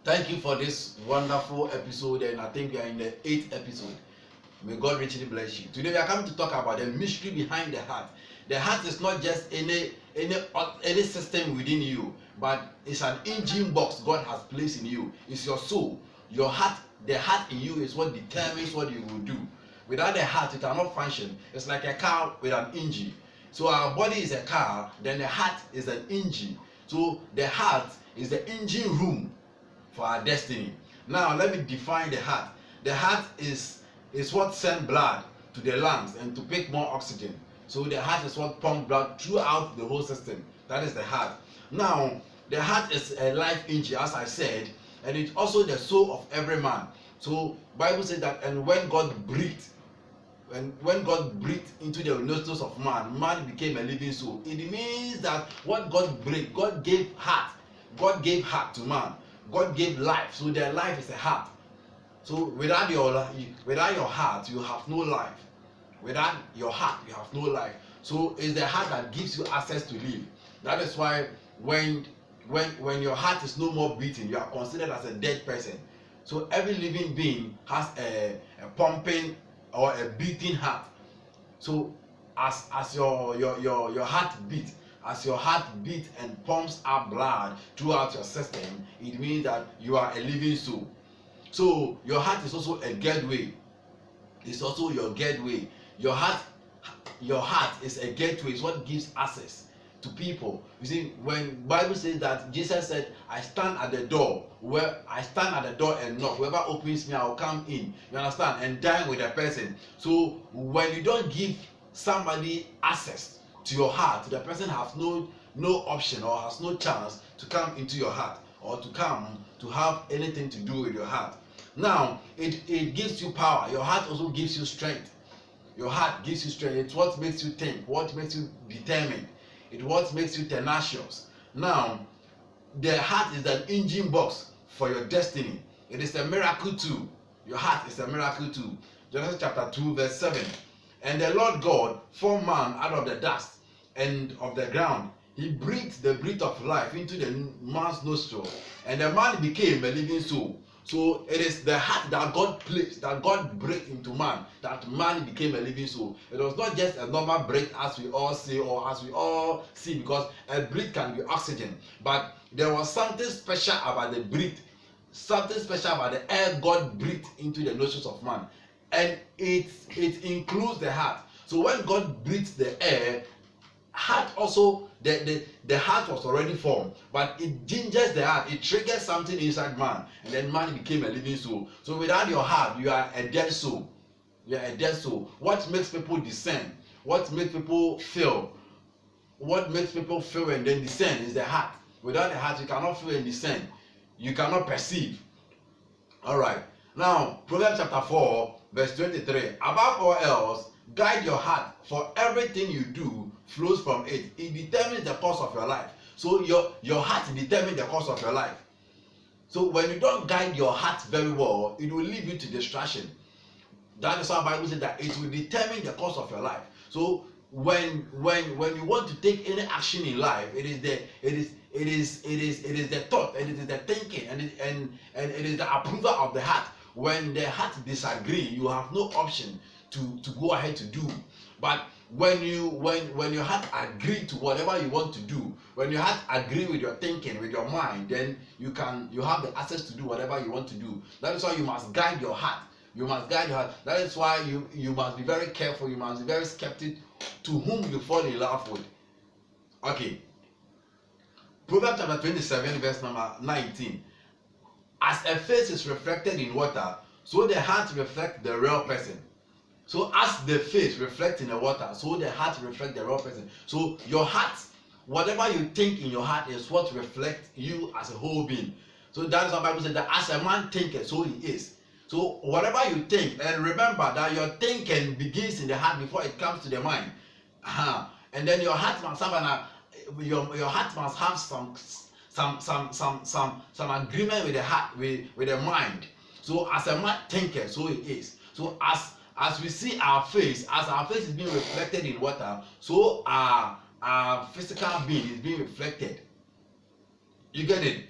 Thank you for this wonderful episode, and I think we are in the 8th episode. May God richly bless you. Today we are coming to talk about the mystery behind the heart. The heart is not just any system within you, but it's an engine box God has placed in you. It's your soul. Your heart, the heart in you is what determines what you will do. Without the heart, it cannot function. It's like a car with an engine. So our body is a car, then the heart is an engine. So the heart is the engine room for our destiny. Now let me define the heart. The heart is what sends blood to the lungs and to pick more oxygen. So the heart is what pumps blood throughout the whole system. That is the heart. Now the heart is a life engine, as I said, and it's also the soul of every man. So Bible says that, and when God breathed into the nostrils of man became a living soul. It means that what God breathed, God gave heart. God gave heart to man. God gave life. So their life is a heart. So without your heart, you have no life. Without your heart, you have no life. So it's the heart that gives you access to live. That is why when your heart is no more beating, you are considered as a dead person. So every living being has a pumping or a beating heart. So as your heart beats, as your heart beats and pumps out blood throughout your system, it means that you are a living soul. So your heart is also a gateway. It's also your gateway. Your heart is a gateway. It's what gives access to people. You see, when Bible says that Jesus said, I stand at the door and knock. Whoever opens me, I will come in. You understand? And dine with a person. So when you don't give somebody access to your heart, the person has no option or has no chance to come into your heart or to come to have anything to do with your heart. Now it gives you power. Your heart also gives you strength. Your heart gives you strength. It's what makes you think, what makes you determined. It's what makes you tenacious. Now the heart is an engine box for your destiny. It is a miracle too. Your heart is a miracle too. Genesis chapter 2 verse 7. And the Lord God formed man out of the dust and of the ground. He breathed the breath of life into the man's nostril, and the man became a living soul. So it is the heart that God placed, that God breathed into man, that man became a living soul. It was not just a normal breath as we all say or as we all see, because a breath can be oxygen, but there was something special about the breath, something special about the air God breathed into the nostrils of man, and it includes the heart. So when God breathes the air, heart also, the heart was already formed, but it gingers the heart, it triggers something inside man, and then man became a living soul. So without your heart, you are a dead soul. You are a dead soul. What makes people discern, what makes people feel and then discern is the heart. Without the heart, you cannot feel and discern. You cannot perceive. All right. Now Proverbs chapter 4 verse 23. Above all else, guide your heart, for everything you do flows from it. It determines the course of your life. So your heart determines the course of your life. So when you don't guide your heart very well, it will lead you to distraction. That is why the Bible says that it will determine the course of your life. So when you want to take any action in life, it is the thought, and it is the thinking, and it is the approval of the heart. When the heart disagree, you have no option to go ahead to do. But when your heart agree to whatever you want to do, when your heart agree with your thinking, with your mind, then you have the access to do whatever you want to do. That is why you must guide your heart. You must guide your heart. That is why you must be very careful. You must be very skeptical to whom you fall in love with. Okay. Proverbs chapter 27 verse number 19. As a face is reflected in water, so the heart reflects the real person. So as the face reflects in the water, so the heart reflects the real person. So your heart, whatever you think in your heart is what reflects you as a whole being. So that is what the Bible says, that as a man thinketh, so he is. So whatever you think, and remember that your thinking begins in the heart before it comes to the mind. And then your heart must have your heart must have some agreement with the heart, with the mind. So as a man thinketh, so he is. So as we see our face, as our face is being reflected in water, so our physical being is being reflected. You get it?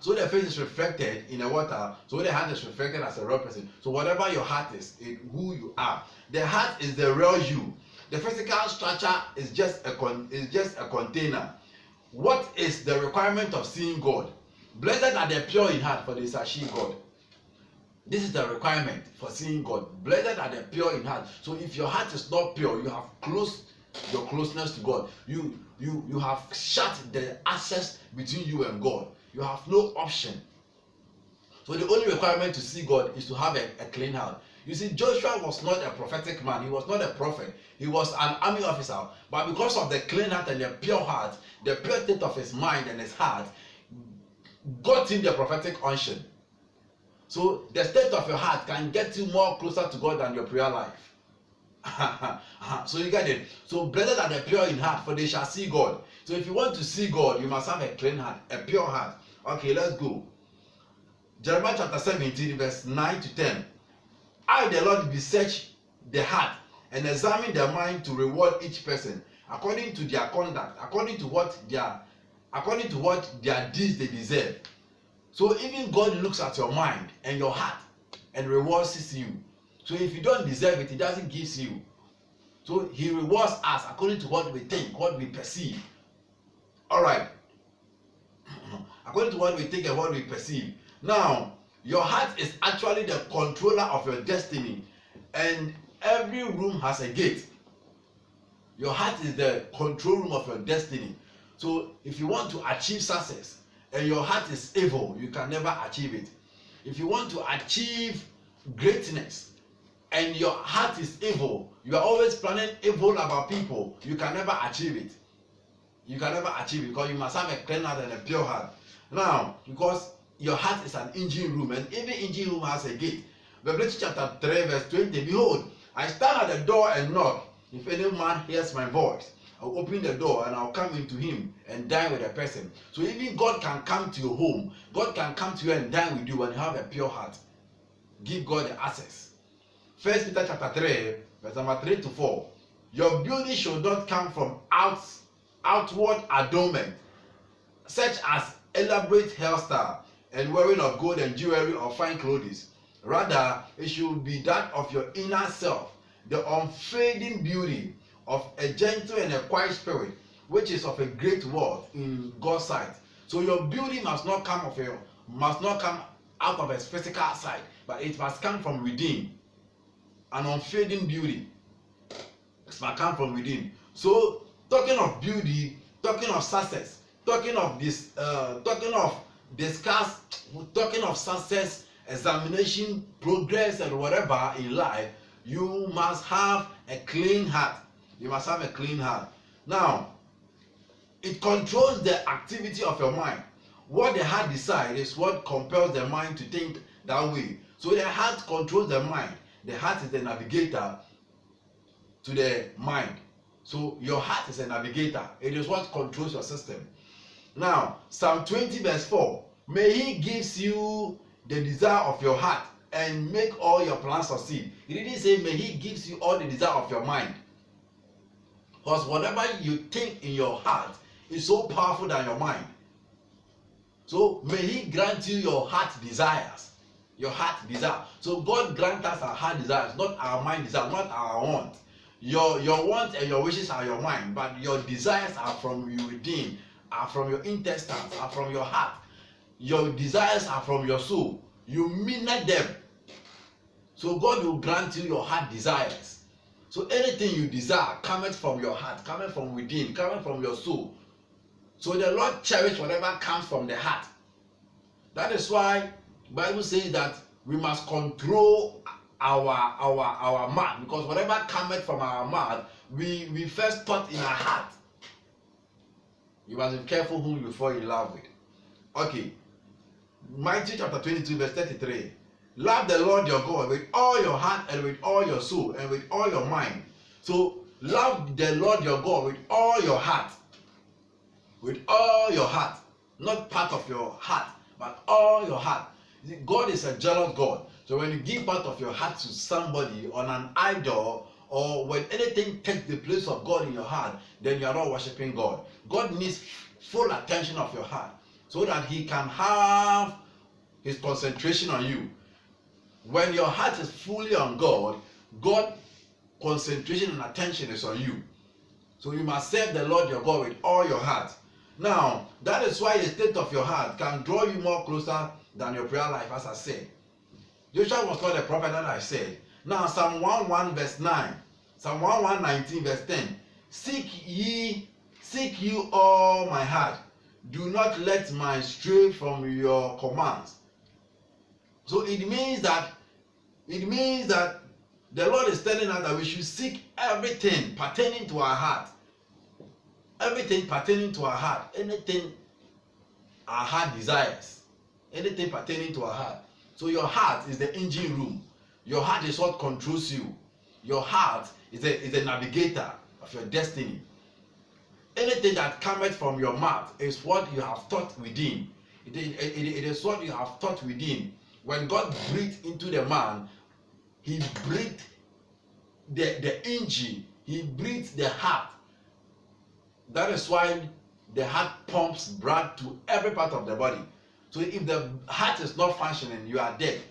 So the face is reflected in the water. So the heart is reflected as a real person. So whatever your heart is who you are. The heart is the real you. The physical structure is just a container. What is the requirement of seeing God? Blessed are the pure in heart, for they shall see God. This is the requirement for seeing God. Blessed are the pure in heart. So if your heart is not pure, you have closed your closeness to God. You have shut the access between you and God. You have no option. So the only requirement to see God is to have a clean heart. You see, Joshua was not a prophetic man. He was not a prophet. He was an army officer. But because of the clean heart and the pure heart, the pure state of his mind and his heart, got him the prophetic unction. So the state of your heart can get you more closer to God than your prayer life. So you get it. So blessed are the pure in heart, for they shall see God. So if you want to see God, you must have a clean heart, a pure heart. Okay, let's go. Jeremiah chapter 17, verse 9 to 10. I, the Lord, besearch the heart and examine the mind to reward each person according to their conduct, according to what their deeds they deserve. So even God looks at your mind and your heart and rewards you. So if you don't deserve it, He doesn't give you. So He rewards us according to what we think, what we perceive. All right. According to what we think and what we perceive. Now, your heart is actually the controller of your destiny, and every room has a gate. Your heart is the control room of your destiny. So if you want to achieve success and your heart is evil, you can never achieve it. If you want to achieve greatness and your heart is evil, you are always planning evil about people, you can never achieve it. You can never achieve it because you must have a clean heart and a pure heart. Now, because your heart is an engine room, and every engine room has a gate. Revelation chapter 3, verse 20. Behold, I stand at the door and knock. If any man hears my voice, I'll open the door and I'll come into him and dine with the person. So even God can come to your home. God can come to you and dine with you when you have a pure heart. Give God the access. 1 Peter chapter 3, verse number 3 to 4. Your beauty should not come from outward adornment, such as elaborate hairstyle and wearing of gold and jewelry or fine clothes. Rather, it should be that of your inner self, the unfading beauty of a gentle and a quiet spirit, which is of a great worth in God's sight. So your beauty must not come out of a physical side, but it must come from within. An unfading beauty. It must come from within. So talking of beauty, talking of success, talking of success, examination, progress, and whatever in life, you must have a clean heart. You must have a clean heart. Now, it controls the activity of your mind. What the heart decides is what compels the mind to think that way. So the heart controls the mind. The heart is the navigator to the mind. So your heart is a navigator. It is what controls your system. Now, Psalm 20 verse 4. May He gives you the desire of your heart and make all your plans succeed. He didn't say may He gives you all the desire of your mind. Because whatever you think in your heart is so powerful than your mind. So may He grant you your heart desires. Your heart desire. So God grant us our heart desires, not our mind desires, not our want. Your wants and your wishes are your mind, but your desires are from you within, are from your intestines, are from your heart. Your desires are from your soul. You minute them. So God will grant you your heart desires. So anything you desire cometh from your heart, cometh from within, cometh from your soul. So the Lord cherish whatever comes from the heart. That is why the Bible says that we must control our mouth, because whatever cometh from our mouth, we first thought in our heart. You must be careful whom you fall in love with. Okay. Matthew chapter 22 verse 33. Love the Lord your God with all your heart and with all your soul and with all your mind. So love the Lord your God with all your heart. With all your heart. Not part of your heart, but all your heart. God is a jealous God. So when you give part of your heart to somebody, on an idol, or when anything takes the place of God in your heart, then you are not worshiping God. God needs full attention of your heart. so that he can have his concentration on you. When your heart is fully on God, God's concentration and attention is on you. So you must serve the Lord your God with all your heart. Now, that is why the state of your heart can draw you more closer than your prayer life, as I said. Joshua was not a prophet, that I said. Now, Psalm 1:1 verse 9, Psalm 1:19 verse 10. Seek ye all my heart. Do not let my stray from your commands. So it means that the Lord is telling us that we should seek everything pertaining to our heart. Everything pertaining to our heart. Anything our heart desires. Anything pertaining to our heart. So your heart is the engine room. Your heart is what controls you. Your heart is a navigator of your destiny. Anything that cometh from your mouth is what you have thought within. It is what you have thought within. When God breathed into the man, he breathed the engine, he breathed the heart. That is why the heart pumps blood to every part of the body. So if the heart is not functioning, you are dead.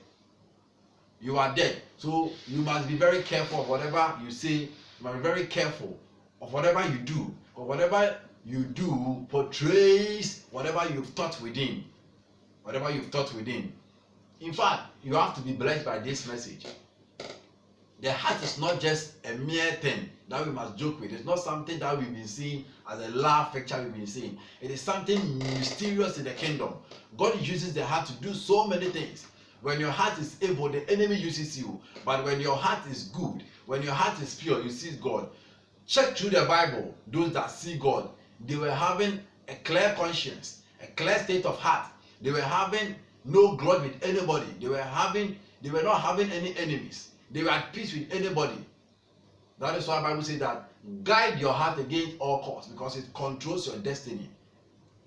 You are dead. So you must be very careful of whatever you say. You must be very careful of whatever you do. Or whatever you do portrays whatever you've thought within. Whatever you've thought within. In fact, you have to be blessed by this message. The heart is not just a mere thing that we must joke with. It's not something that we've been seeing as a laugh picture we've been seeing. It is something mysterious in the kingdom. God uses the heart to do so many things. When your heart is evil, the enemy uses you. But when your heart is good, when your heart is pure, you see God. Check through the Bible. Those that see God, they were having a clear conscience, a clear state of heart. They were having no grudge with anybody. They were not having any enemies. They were at peace with anybody. That is why the Bible says that guide your heart against all costs, because it controls your destiny.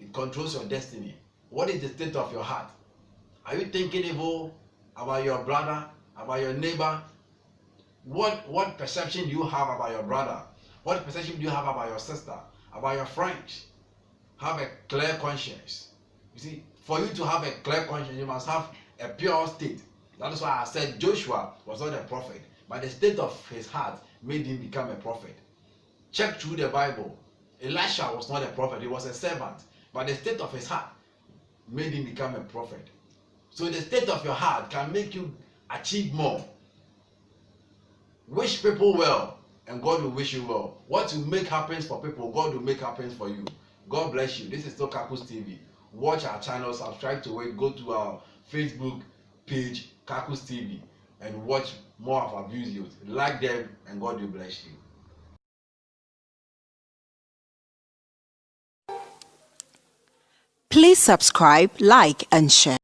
It controls your destiny. What is the state of your heart? Are you thinking evil about your brother, about your neighbor? What perception do you have about your brother? What perception do you have about your sister, about your friends? Have a clear conscience. You see, for you to have a clear conscience, you must have a pure state. That is why I said Joshua was not a prophet, but the state of his heart made him become a prophet. Check through the Bible. Elisha was not a prophet, he was a servant, but the state of his heart made him become a prophet. So the state of your heart can make you achieve more. Wish people well, and God will wish you well. What you make happen for people, God will make happen for you. God bless you. This is still Khakus TV. Watch our channel, subscribe to it, go to our Facebook page, Khakus TV, and watch more of our videos. Like them, and God will bless you. Please subscribe, like, and share.